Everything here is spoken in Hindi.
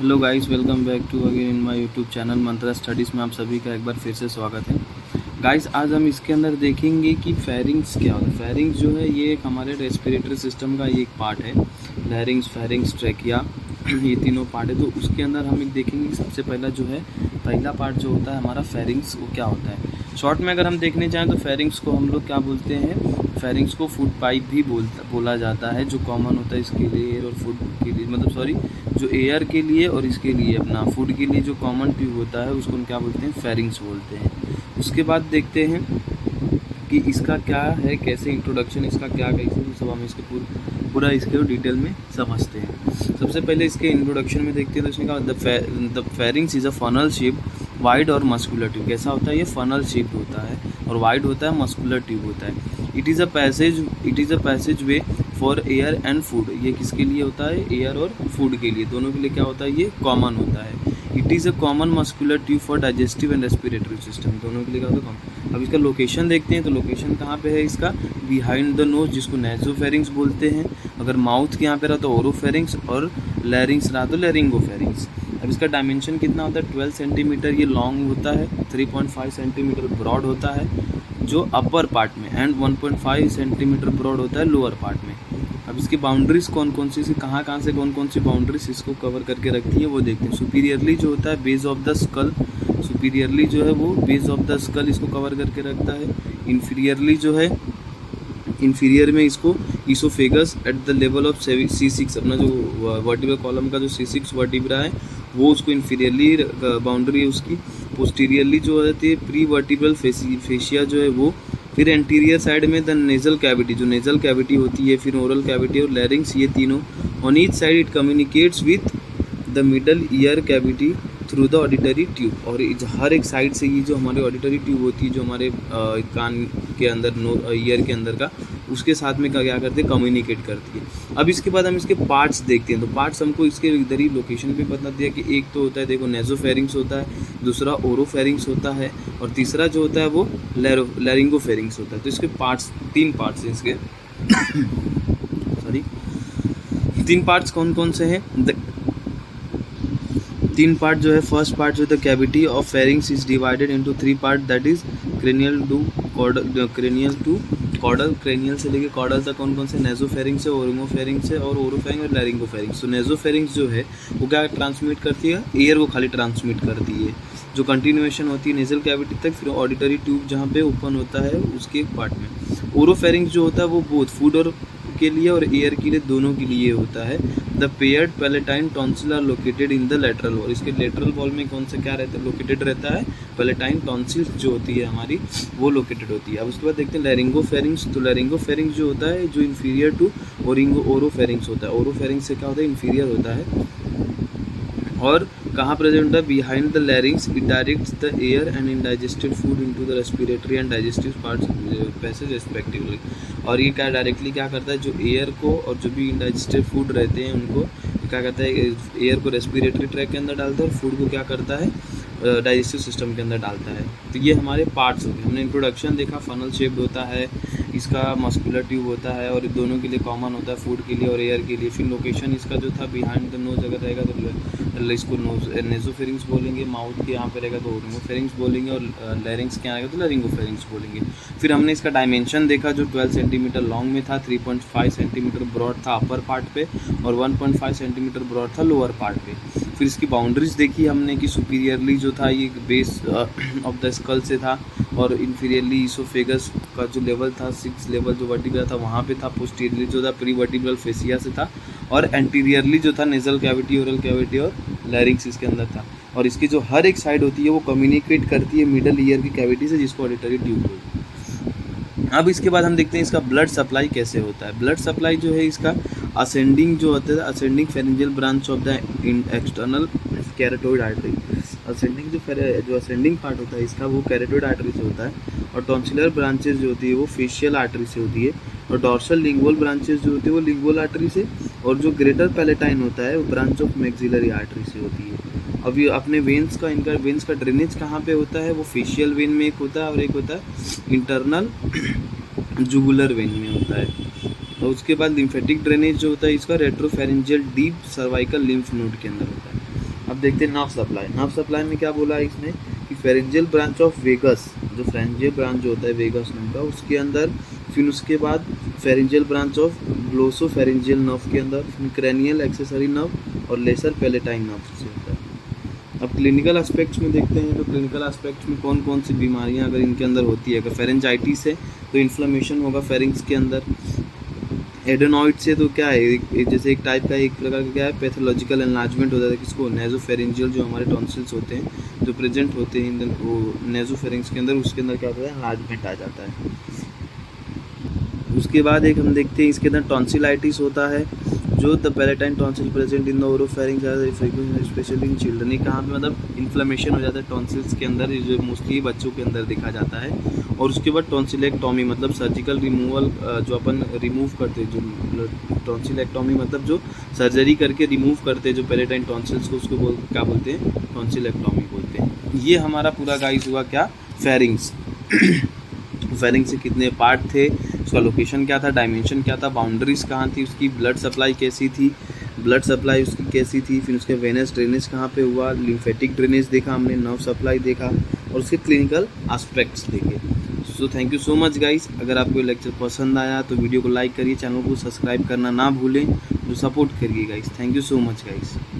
Hello guys, welcome back to again in my YouTube channel Mantra Studies में आप सभी का एक बार फिर से स्वागत है। गाइस, आज हम इसके अंदर देखेंगे कि फेरिंग्स क्या होता है। फेरिंग्स जो है ये एक हमारे रेस्पिरेटरी सिस्टम का एक पार्ट है। लैरिंग्स, फेरिंग्स, ट्रैकिया, ये तीनों पार्ट है। तो उसके अंदर हम एक देखेंगे कि सबसे पहला पार्ट जो होता है हमारा फेरिंग्स, वो क्या होता है। शॉर्ट में अगर हम देखने जाएँ तो फेरिंग्स को हम लोग क्या बोलते हैं, फेरिंग्स को फूड पाइप भी बोला जाता है, जो कॉमन होता है इसके लिए एयर और फूड के लिए, मतलब सॉरी, जो एयर के लिए और इसके लिए अपना फूड के लिए जो कॉमन ट्यूब होता है उसको हम क्या बोलते हैं, फेरिंग्स बोलते हैं। उसके बाद देखते हैं कि इसका क्या है, कैसे इंट्रोडक्शन इसका क्या कैसे, तो सब हम इसके पूरा इसके डिटेल में समझते हैं। सबसे पहले इसके इंट्रोडक्शन में देखते हैं तो इसने कहा the pharynx is a funnel shape wide और मस्कुलर ट्यूब। कैसा होता है ये, फनल शेप होता है और वाइड होता है, मस्कुलर ट्यूब होता है। It is a passage way for air and food. ये किसके लिए होता है, एयर और फूड के लिए, दोनों के लिए क्या होता है, ये कॉमन होता है। It is a common muscular tube for digestive and respiratory system, दोनों के लिए क्या होता है कॉमन। अब इसका लोकेशन देखते हैं तो लोकेशन कहाँ पे है इसका, बिहाइंड द नोज, जिसको नेजोफेरिंग्स बोलते हैं। अगर माउथ के यहाँ पे रहा तो ओरोफेरिंग्स, और लैरिंग्स रहा तो लैरिंगोफेरिंग्स। अब इसका डायमेंशन कितना होता है, 12 सेंटीमीटर ये लॉन्ग होता है, 3.5 सेंटीमीटर ब्रॉड होता है जो अपर पार्ट में, एंड 1.5 सेंटीमीटर ब्रॉड होता है लोअर पार्ट में। अब इसकी बाउंड्रीज कौन कौन सी, कहाँ से कौन कौन सी बाउंड्रीज इसको कवर करके रखती है वो देखते हैं। सुपीरियरली जो होता है base of the skull, superiorly जो है वो बेस ऑफ द स्कल इसको कवर करके रखता है। इन्फीरियरली जो है, इन्फीरियर में इसको oesophagus at the level of C6, अपना जो वर्टिब्रल कॉलम का जो C6 वर्टिब्रा है वो उसको इन्फीरियरली बाउंड्री है उसकी। पोस्टीरियरली जो होती है प्री वर्टिब्रल फेशिया जो है वो। फिर एंटीरियर साइड में द नेजल कैविटी, जो नेजल कैविटी होती है, फिर ओरल कैविटी और लैरिंग्स, ये तीनों। On each side it communicates with the middle ear cavity through the auditory tube. और हर एक साइड से ये जो हमारे ऑडिटरी ट्यूब होती है, जो हमारे कान के अंदर, ईयर के अंदर का, उसके साथ में क्या करते हैं, कम्युनिकेट करती है। अब इसके बाद हम इसके पार्ट्स देखते हैं। तो पार्ट्स हमको इसके इधर ही लोकेशन पे बता दिया कि एक तो होता है, देखो, नेजोफेरिंग्स होता है, दूसरा ओरोफेरिंग्स होता है, और तीसरा जो होता है वो लैरिंगोफेरिंग्स होता है। तो इसके पार्ट्स, 3 पार्ट्स हैं इसके सॉरी 3 पार्ट्स कौन कौन से हैं। 3 पार्ट जो है, फर्स्ट पार्ट जो the cavity of pharynx is divided into 3 part, that is cranial to caudal, cranial से लेके कॉर्डल तक कौन कौन से, नेजोफेरिंग्स है, ओरिंगोफेरिंग्स है, और ओरोफेरिंग और लैरिंगोफेरिंग्स। तो नेजोफेरिंग्स जो है वो क्या ट्रांसमिट करती है, एयर को खाली ट्रांसमिट करती है, जो कंटिन्यूएशन होती है नेजल कैविटी तक, फिर ऑडिटरी ट्यूब जहाँ पे ओपन होता है उसके एक पार्ट में। ओरोफेरिंग्स जो होता है वो बोथ फूड और के लिए और एयर के लिए, दोनों के लिए होता है। The paired palatine tonsil are located in the lateral wall. इसके लेटरल वॉल में कौन सा क्या रहता है, लोकेटेड रहता है, पैलेटाइन टॉन्सिल जो होती है हमारी, वो लोकेटेड होती है। अब उसके बाद देखते हैं लैरिंगोफेरिंग्स। तो लैरिंगोफेरिंग्स जो होता है, जो इन्फीरियर टू ओरोफेरिंग्स होता है। ओरोफेरिंग्स से क्या होता है, इन्फीरियर होता है, और कहाँ प्रेजेंट होता है, behind the larynx. It directs the air and indigested food into the respiratory and digestive parts passage respectively. और ये क्या डायरेक्टली क्या करता है, जो एयर को और जो भी इनडाइजेस्टेड फूड रहते हैं उनको क्या करता है, एयर को रेस्पिरेटरी ट्रैक के अंदर डालता है और फूड को क्या करता है, डाइजेस्टिव सिस्टम के अंदर डालता है। तो ये हमारे पार्ट्स हो गए। हमने इंट्रोडक्शन देखा, फनल शेप्ड होता है, इसका मस्कुलर ट्यूब होता है, और दोनों के लिए कॉमन होता है, फूड के लिए और एयर के लिए। फिर लोकेशन इसका जो था बिहाइंड द नोज अगर रहेगा तो इसको नेजोफेरिंग्स बोलेंगे, माउथ के यहाँ पे रहेगा तो ओरिंगोफेरिंग्स बोलेंगे, और लैरिंग्स के यहाँ रहेगा तो लैरिंगोफेरिंग्स बोलेंगे। फिर हमने इसका डायमेंशन देखा जो 12 सेंटीमीटर लॉन्ग में था, 3.5 सेंटीमीटर ब्रॉड था अपर पार्ट पे, और 1.5 सेंटीमीटर ब्रॉड था लोअर पार्ट पे। फिर इसकी बाउंड्रीज देखी हमने कि सुपीरियरली जो था ये बेस ऑफ द स्कल से था, और इन्फीरियरली ईसोफेगस का जो लेवल था, 6 लेवल जो वर्टिब्रा था वहाँ पे था। पोस्टीरियरली जो था प्री वर्टिब्रल फेसिया से था, और एंटीरियरली जो था नेजल कैविटी, ओरल कैविटी और लैरिंग्स इसके अंदर था। और इसकी जो हर एक साइड होती है वो कम्युनिकेट करती है मिडल ईयर की कैविटी से, जिसको ऑडिटरी ट्यूब बोलते हैं। अब इसके बाद हम देखते हैं इसका ब्लड सप्लाई कैसे होता है। ब्लड सप्लाई जो है इसका असेंडिंग जो होता है, ascending pharyngeal branch of the external carotid artery. Ascending जो असेंडिंग पार्ट होता है इसका वो कैरोटिड आर्टरी से होता है, और टॉन्सिलर ब्रांचेस जो होती है वो फेशियल आर्टरी से होती है, और डॉर्सल लिंगुअल ब्रांचेस जो होती है वो लिंगुअल आर्टरी से, और जो ग्रेटर पैलेटाइन होता है वो ब्रांच ऑफ मैक्सिलरी आर्टरी से होती है। अब ये अपने वेंस का, इनका वेंस का ड्रेनेज कहाँ पे होता है, वो फेशियल वेन में एक होता है, और एक होता है इंटरनल जुगुलर वेन में होता है। और उसके बाद लिम्फेटिक ड्रेनेज जो होता है इसका रेट्रोफेरेंजियल डीप सर्वाइकल लिम्फ नोड के अंदर होता है। अब देखते हैं नर्व सप्लाई। नर्व सप्लाई में क्या बोला है इसने कि फेरेंजियल ब्रांच ऑफ वेगस, जो फेरेंजियल ब्रांच जो होता है वेगस नर्व का, उसके अंदर, फिर उसके बाद pharyngeal branch of glosso pharyngeal nerve के अंदर, फिर क्रेनियल एक्सेसरी नर्व और लेसर पैलेटाइन नर्व से होता है। अब क्लिनिकल एस्पेक्ट्स में देखते हैं, तो क्लिनिकल एस्पेक्ट्स में कौन कौन सी बीमारियां अगर इनके अंदर होती है। अगर फेरेंजाइटिस है तो इन्फ्लेमेशन होगा फेरिंग्स के अंदर। एडेनॉइड से तो क्या है, जैसे एक टाइप का, एक प्रकार का क्या है, पैथोलॉजिकल एनलार्जमेंट हो जाता है किसको, नेजोफेरेंजियल, जो हमारे टॉन्सिल्स होते हैं जो प्रेजेंट होते हैं वो नेजोफेरिंग्स के अंदर, उसके अंदर क्या होता है, एनलार्जमेंट आ जाता है। उसके बाद एक हम देखते हैं इसके अंदर टॉन्सिलाइटिस होता है, जो the palatine tonsil present in the oropharynx specially in children. कहाँ पे मतलब इन्फ्लेमेशन हो जाता है टॉन्सिल्स के अंदर, जो मोस्टली बच्चों के अंदर देखा जाता है। और उसके बाद टॉन्सिलेक्टॉमी मतलब सर्जिकल रिमूवल, जो अपन रिमूव करते हैं, जो टॉन्सिलेक्टॉमी मतलब जो सर्जरी करके रिमूव करते हैं जो पैलेटाइन टॉन्सिल्स को, उसको क्या बोलते हैं, टॉन्सिलेक्टॉमी बोलते हैं। ये हमारा पूरा गाइस हुआ क्या, फेरिंग्स। फेरिंग्स से कितने पार्ट थे, उसका लोकेशन क्या था, डायमेंशन क्या था, बाउंड्रीज कहाँ थी उसकी, ब्लड सप्लाई कैसी थी, ब्लड सप्लाई उसकी कैसी थी, फिर उसके वेनस ड्रेनेज कहाँ पे हुआ, लिम्फेटिक ड्रेनेज देखा हमने, नर्व सप्लाई देखा और उसके क्लिनिकल एस्पेक्ट्स देखे। So thank you so much guys. अगर आपको ये लेक्चर पसंद आया तो वीडियो को लाइक करिए, चैनल को सब्सक्राइब करना ना भूलें, तो सपोर्ट करिए guys. Thank you so much guys.